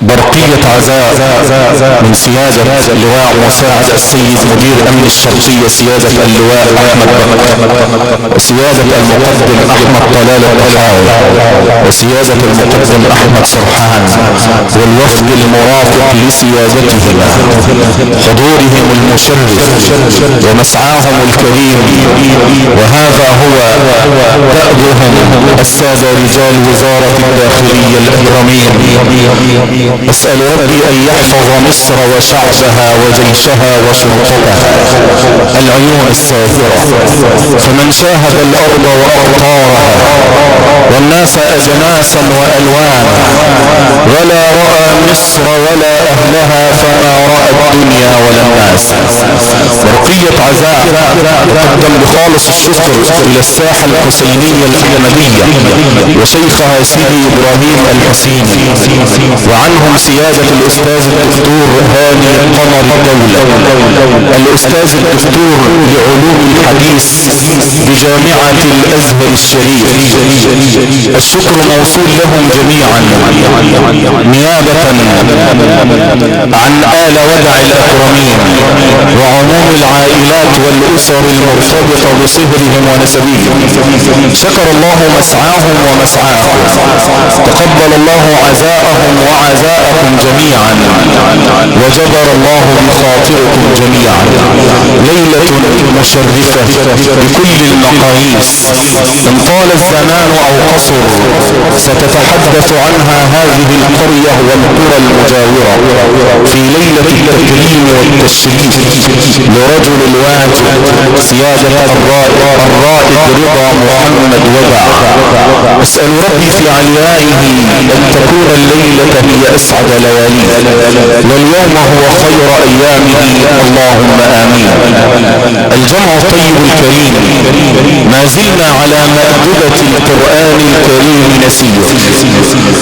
برقية عزاء من سيادة اللواء مساعد السيد مدير أمن الشرقية سيادة اللواء أحمد بكر، وسيادة المقدم أحمد طلال الطحاوي، وسيادة المقدم أحمد سرحان، والوفد المرافق لسيادتهما، حضورهم المشرف ومسعاهم الكريم. وهذا هو دأبهم السادة رجال وزارة الداخلية الأكرمين. أسأل ربي أن يحفظ مصر وشعبها وجيشها وشرطتها العيون الساهرة، فمن شاهد الأرض وأقطارها والناس أجناسا وألوانا ولا رأى مصر ولا أهلها فما رأى الدنيا ولا الناس. برقية عزاء تقدم بخالص الشكر إلى الساحة الحسينية الأحمدية وشيخها سيدي إبراهيم الحسيني، وعنهم سيادة الأستاذ الدكتور هاني قمر الدولة، الأستاذ الدكتور لعلوم الحديث بجامعة الأزهر الشريف. الشكر موصول لهم جميعا نيابة عن آل ودع الأكرمين وعموم العائلات والأسر المرتبطة بصهرهم ونسبهم. شكر الله مسعاهم ومسعاهم، تقبل الله عزاءهم وعزاءكم جميعا، وجبر الله بخاطركم جميعا. ليلة مشرفة بكل المقاييس، إن طال الزمان أو قصر ستتحدث عنها هذه القرية والقرى المجاورة في ليلة التكريم والتشريف لرجل الواجب سيادة الرائد رضا محمد ودع. أسأل ربي في عليائه أن تكون الليلة هي أسعد لياليه واليوم هو خير أيامه، اللهم آمين. الجمع الطيب الكريم، ما زلنا على مأدبة القرآن الكريم نسير،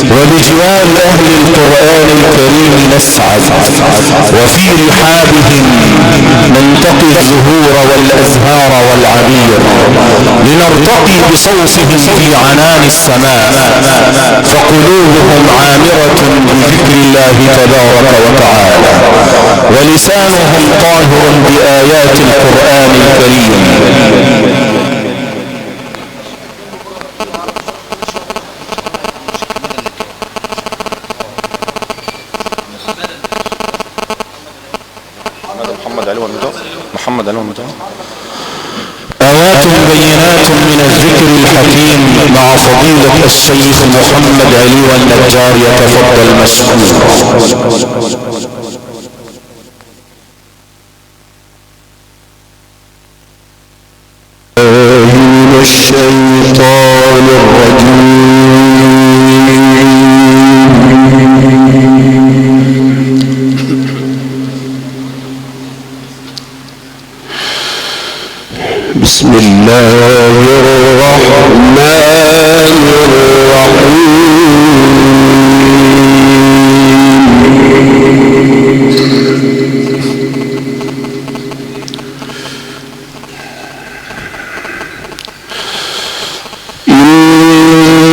وبجوار أهل القرآن الكريم نسعد، وفي رحابهم ننتقي الزهور والأزهار والعبير لنرتقي بصوتهم في عنان السماء، فقلوبهم عامرة بذكر الله تبارك وتعالى، ولسانهم طاهر بآيات القرآن الكريم. محمد علي والمجاهد. آيات بينات من الذكر الحكيم مع فضيلة الشيخ محمد علي والنجار، يتفضل مشكورا. من الشيطان الرجيم. بسم الله الرحمن الرحيم.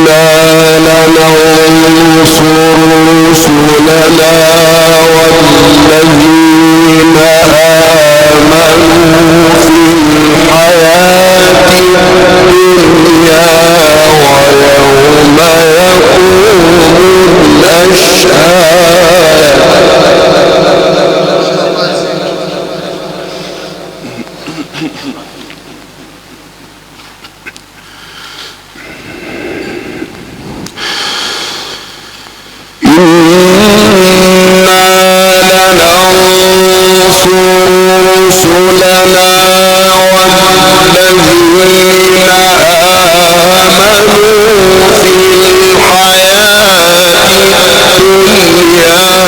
إنا لننصر رسلنا والذين آمنوا في الحياة الدنيا ويوم يقوم الأشهاد. الدنيا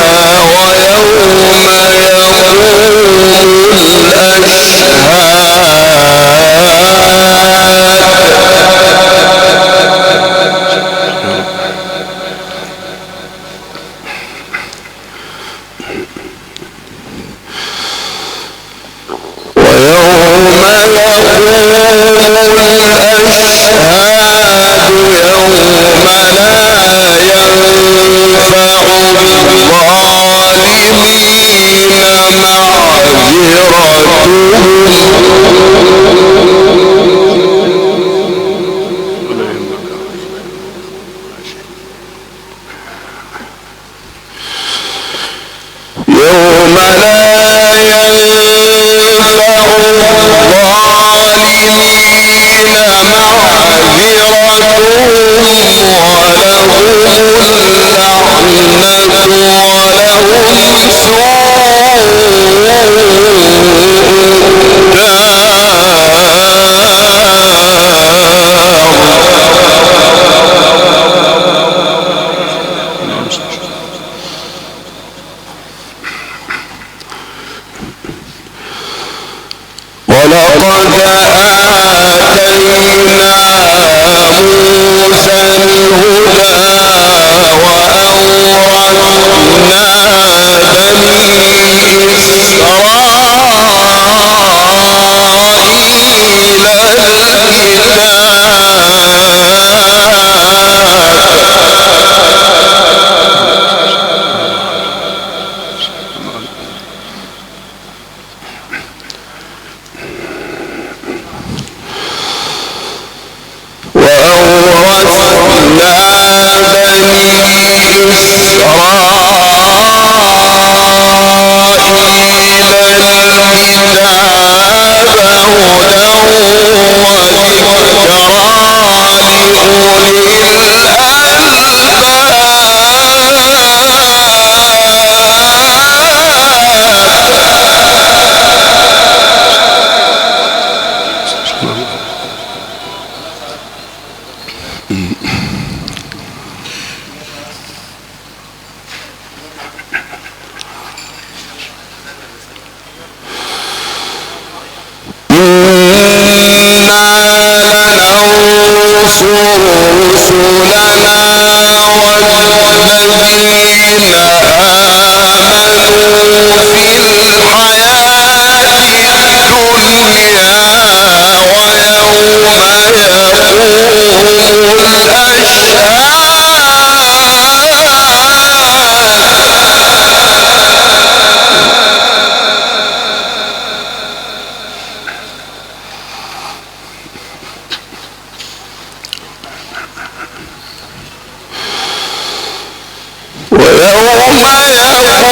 فاصبر إن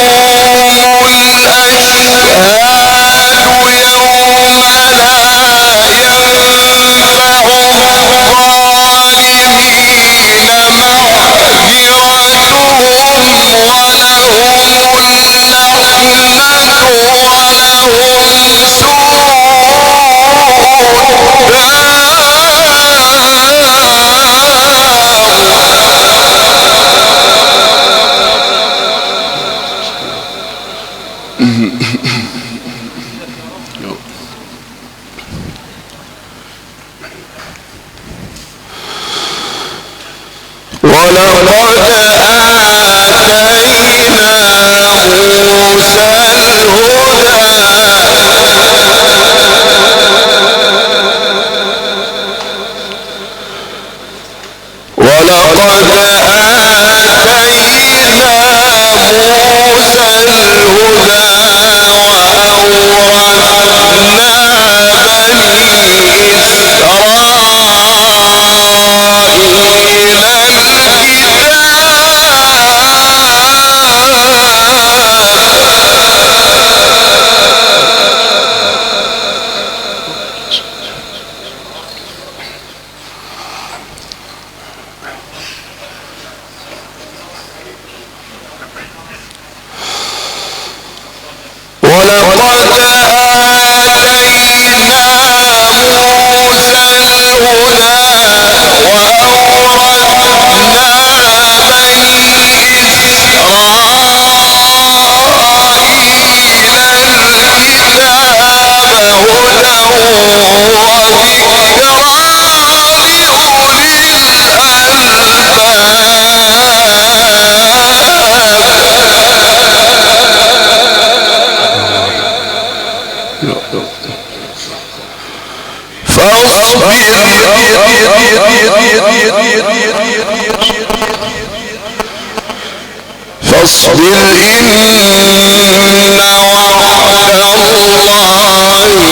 وعد الله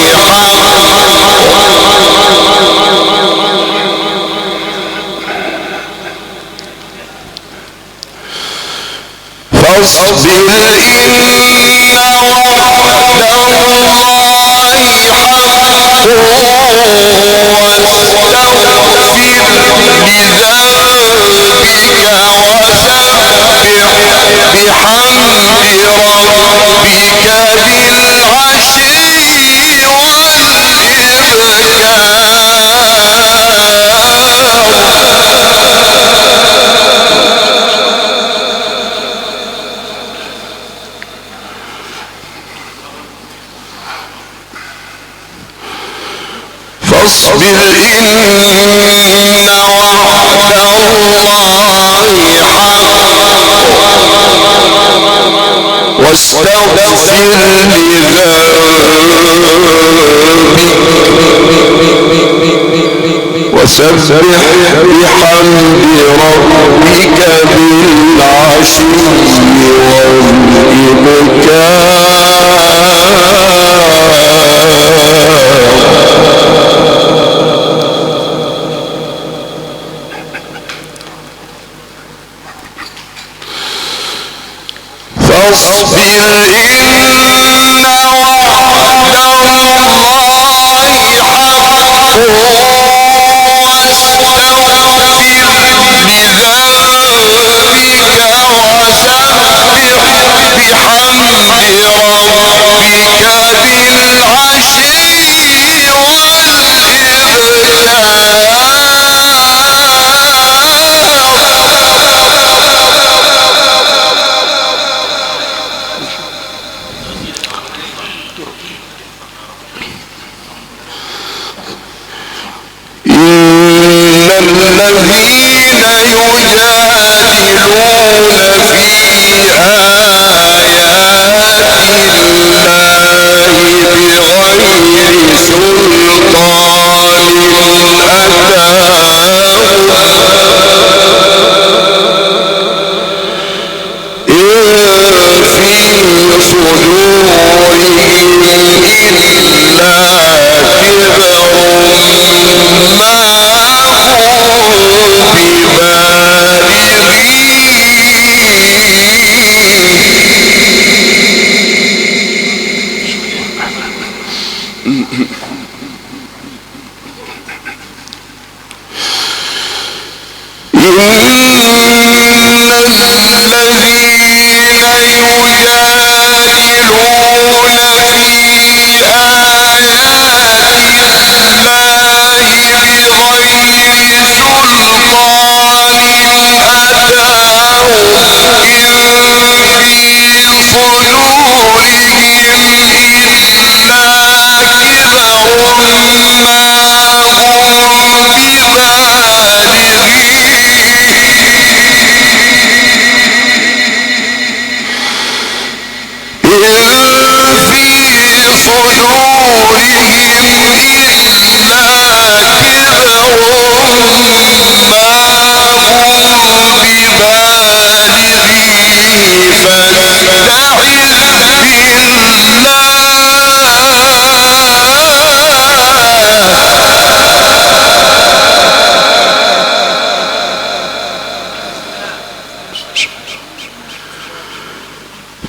حق فاصبر إن وعد الله حق واستغفر لذنبك وسبح بحمد ربك بالعشي فاصبر إن وعد الله حق واستغفر لذنبك وسبح بحمد ربك بالعشي فاصبر إن وعد الله حق واستغفر لذنبك وسبح بحمد ربك بالعشي والإبكار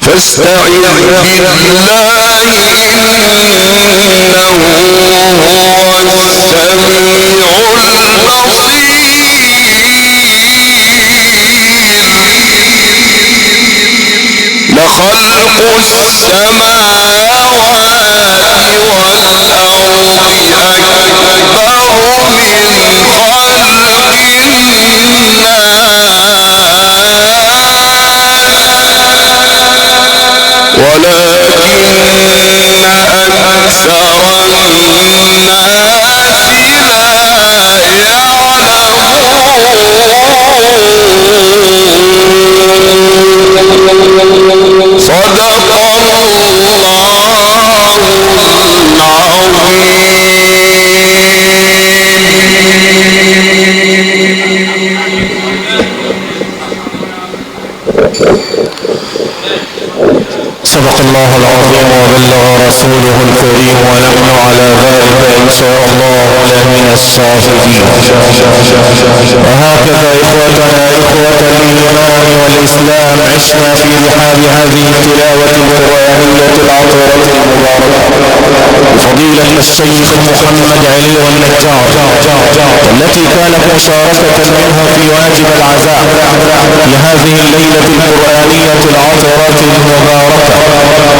فاستعذ بالله إنه هو السميع البصير. لخلق السماوات والأرض أكبر من خلق ولكن أكثر الناس لا يعلمون. صدق الله صدق الله العظيم وبلغ رسوله الكريم ونحن على ذلك إن شاء الله لمن الشاهدين. وهكذا إخوتنا إخوة الإيمان والإسلام عشنا في رحاب هذه التلاوة القرآنية العطرة المباركة فضيلة الشيخ محمد علي النجار، التي كانت مشاركة منها في واجب العزاء في هذه الليلة القرآنية العطرة المباركة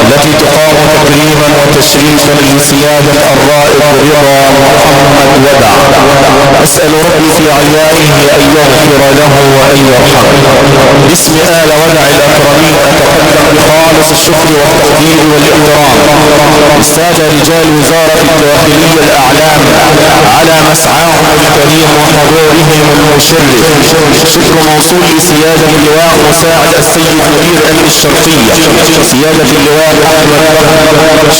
التي تقام تكريما وتشريفا لسيادة الرائد رضا محمد ودع. أسأل ربي في عليائه أن يغفر له وأن يرحمه. باسم آل ودع الأكرمين أتقدم بخالص الشكر والتقدير والإكرام السادة رجال وزارة الداخلية الأعلام على مسعاهم الكريم وحضورهم المشرف. شكر موصول لسيادة اللواء مساعد السيد مدير أمن الشرقية سيادة اللواء أحمد.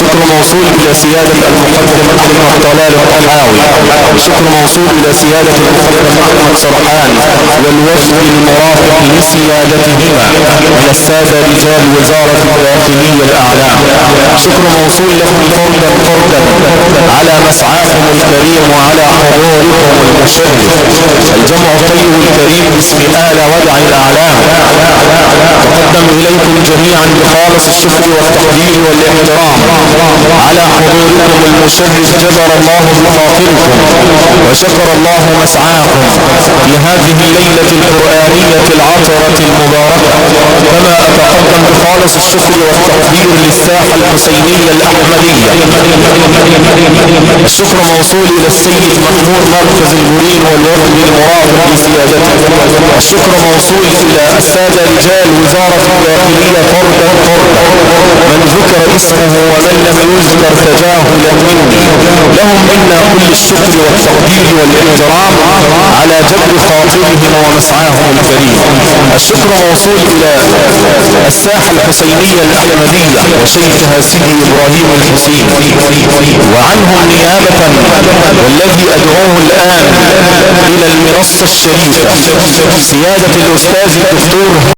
شكر موصول إلى سيادة المقدم أحمد طلال الطحاوي. شكر موصول إلى سيادة المقدم أحمد سرحان والوفد المرافق لسيادتهما من السادة رجال وزارة الداخلية الأعلام. شكر موصول لكم فردا على مسعاكم الكريم وعلى حضوركم المشرف. الجمع الطيب الكريم باسم آل ودع الأعلام تقدم إليكم جميعا بخالص الشكر والتقدير والاحترام على حضوركم المشرف. جبر الله بخاطركم وشكر الله مسعاكم في هذه الليلة القرآنية العطرة المباركة. كما أتقدم بخالص الشكر والتقدير للساحة الحسينية الأحمدية. الشكر موصول إلى السيد مأمور مركز البورين والوفد المرافق لسيادته. الشكر موصول إلى السادة رجال وزارة الداخلية فردا من ذكر اسمه ومن لم يذكر تجاهلا مني. لهم منا كل الشكر والتقدير والاحترام على جبر خاطرهم ومسعاهم الكريم. الشكر موصول إلى الساحة الحسينية الأحمدية وشيخها سيدي إبراهيم الحسين، وعنهم نيابة والذي أدعوه الآن إلى المنصة الشريفة سيادة الأستاذ الدكتور